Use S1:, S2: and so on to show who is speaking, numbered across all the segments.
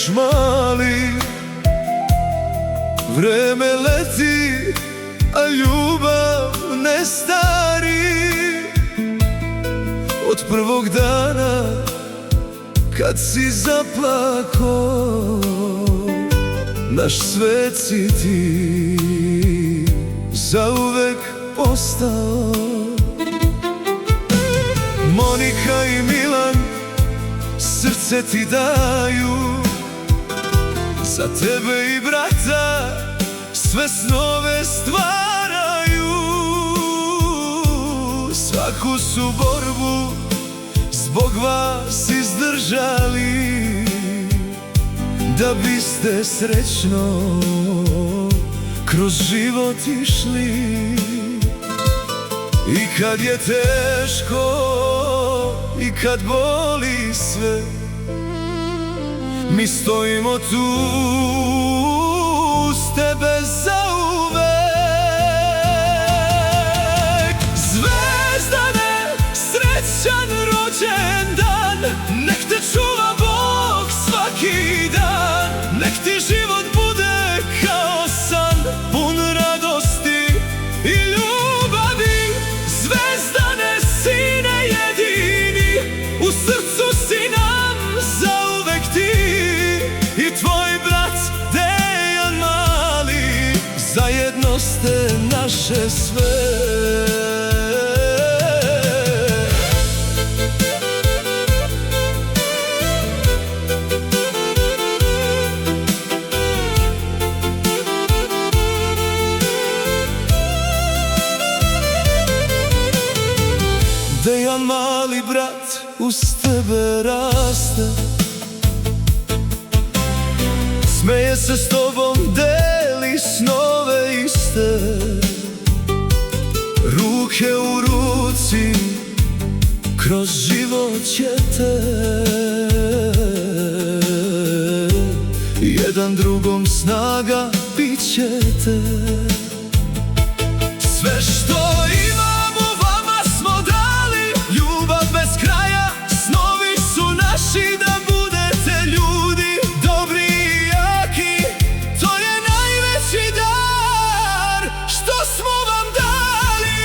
S1: još mali, vreme leti, a ljubav ne stari. Od prvog dana kad si zaplako, naš svet si ti zauvek postao. Monika i Milan srce ti daju, za tebe i brata sve snove stvaraju. Svaku su borbu zbog vas izdržali, da biste srećno kroz život išli. I kad je teško i kad boli sve, mi stojimo tu uz tebe zauvek. Zvezdane, srećan rođendan, nek te čuva Bog svaki dan. Nek ti život bude kao san, pun radosti i ljubavi. Zvezdane, sine jedini, u srcu si nam zauvek ti. I tvoj brat Dejan mali, zajedno ste naše sve. Dejan mali brat uz tebe raste, smeje se s tobom, deli snove iste. Ruke u ruci kroz život ćete, jedan drugom snaga bit ćete. Sve što imamo vama smo dali, ljubav bez kraja, snovi su naši da budete ljudi dobri i jaki. To je najveći dar što smo vam dali.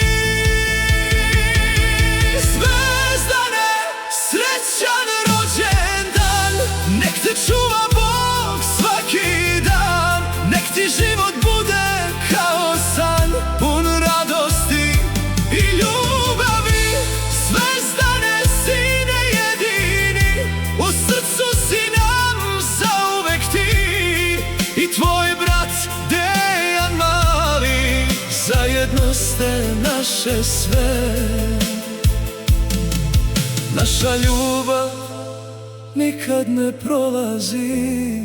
S1: Zvezdane, srećan rođendan, nek te čuva Bog svaki dan. Nek ti život bude kao san, pun radosti i ljubavi. Zvezdane, sine jedini, u srcu si nam zauvek ti. I tvoj brat Dejan mali, zajedno ste naše sve. Naša ljubav nikad ne prolazi,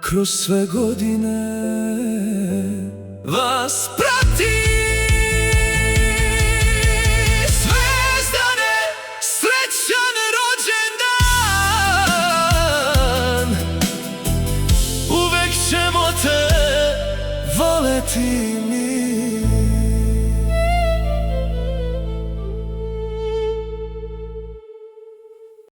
S1: kroz sve godine vas prati. Zvezdane, srećan rođendan, uvek ćemo te voleti mi.